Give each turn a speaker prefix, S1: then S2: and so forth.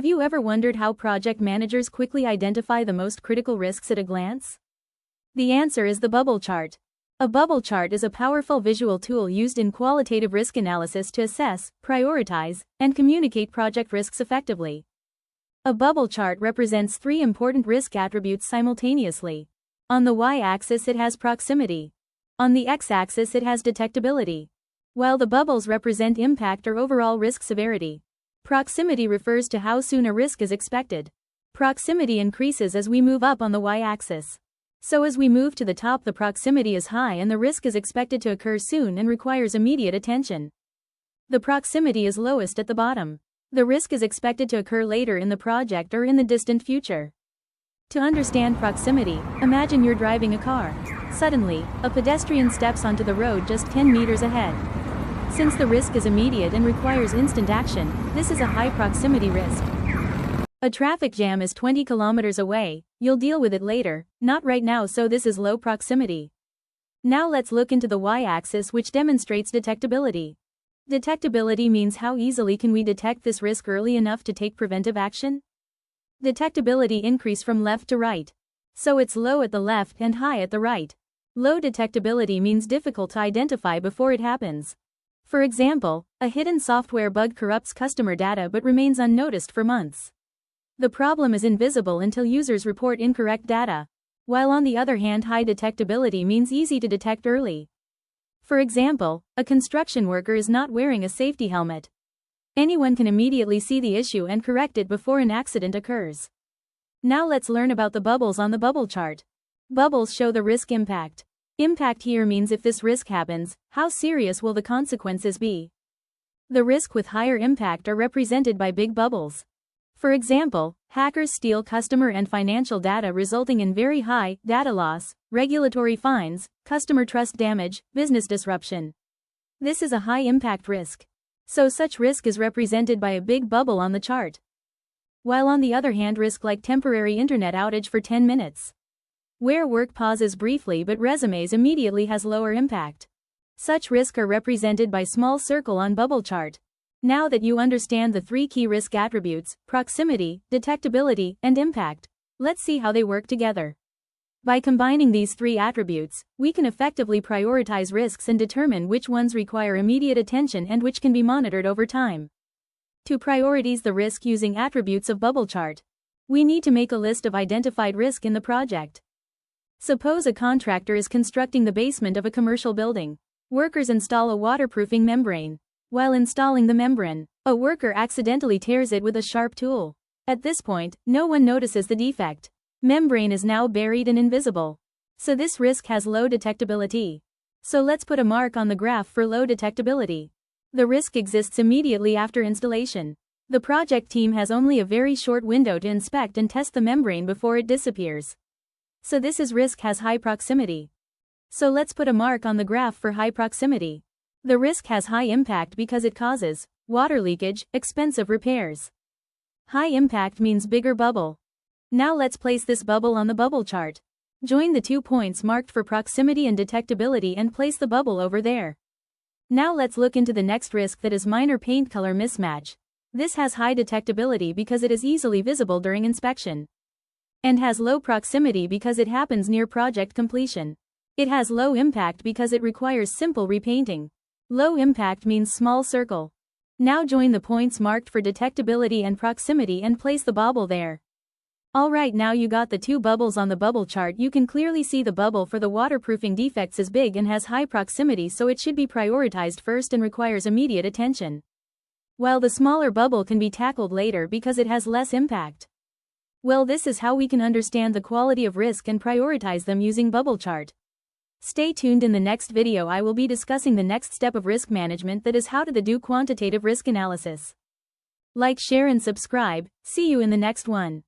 S1: Have you ever wondered how project managers quickly identify the most critical risks at a glance? The answer is the bubble chart. A bubble chart is a powerful visual tool used in qualitative risk analysis to assess, prioritize, and communicate project risks effectively. A bubble chart represents three important risk attributes simultaneously. On the y-axis it has proximity. On the x-axis it has detectability. While the bubbles represent impact or overall risk severity. Proximity refers to how soon a risk is expected. Proximity increases as we move up on the y-axis. So as we move to the top, the proximity is high and the risk is expected to occur soon and requires immediate attention. The proximity is lowest at the bottom. The risk is expected to occur later in the project or in the distant future. To understand proximity, imagine you're driving a car. Suddenly, a pedestrian steps onto the road just 10 meters ahead. Since the risk is immediate and requires instant action, this is a high proximity risk. A traffic jam is 20 kilometers away, you'll deal with it later, not right now, so this is low proximity. Now let's look into the y-axis, which demonstrates detectability. Detectability means how easily can we detect this risk early enough to take preventive action? Detectability increase from left to right. So it's low at the left and high at the right. Low detectability means difficult to identify before it happens. For example, a hidden software bug corrupts customer data but remains unnoticed for months. The problem is invisible until users report incorrect data. While on the other hand, high detectability means easy to detect early. For example, a construction worker is not wearing a safety helmet. Anyone can immediately see the issue and correct it before an accident occurs. Now let's learn about the bubbles on the bubble chart. Bubbles show the risk impact. Impact here means if this risk happens, how serious will the consequences be? The risk with higher impact are represented by big bubbles. For example, hackers steal customer and financial data, resulting in very high data loss, regulatory fines, customer trust damage, business disruption. This is a high impact risk. So such risk is represented by a big bubble on the chart. While on the other hand, risk like temporary internet outage for 10 minutes. Where work pauses briefly but resumes immediately has lower impact. Such risk are represented by small circle on bubble chart. Now that you understand the three key risk attributes, proximity, detectability, and impact, let's see how they work together. By combining these three attributes, we can effectively prioritize risks and determine which ones require immediate attention and which can be monitored over time. To prioritize the risk using attributes of bubble chart, we need to make a list of identified risk in the project. Suppose a contractor is constructing the basement of a commercial building. Workers install a waterproofing membrane. While installing the membrane, a worker accidentally tears it with a sharp tool. At this point, no one notices the defect. Membrane is now buried and invisible. So this risk has low detectability. So let's put a mark on the graph for low detectability. The risk exists immediately after installation. The project team has only a very short window to inspect and test the membrane before it disappears. So this is risk has high proximity. So let's put a mark on the graph for high proximity. The risk has high impact because it causes water leakage, expensive repairs. High impact means bigger bubble. Now let's place this bubble on the bubble chart. Join the 2 points marked for proximity and detectability and place the bubble over there. Now let's look into the next risk, that is minor paint color mismatch. This has high detectability because it is easily visible during inspection. And has low proximity because it happens near project completion. It has low impact because it requires simple repainting. Low impact means small circle. Now join the points marked for detectability and proximity and place the bubble there. Alright, now you got the two bubbles on the bubble chart. You can clearly see the bubble for the waterproofing defects is big and has high proximity, so it should be prioritized first and requires immediate attention. While the smaller bubble can be tackled later because it has less impact. Well, this is how we can understand the quality of risk and prioritize them using bubble chart. Stay tuned. In the next video I will be discussing the next step of risk management, that is how to do quantitative risk analysis. Like, share and subscribe. See you in the next one.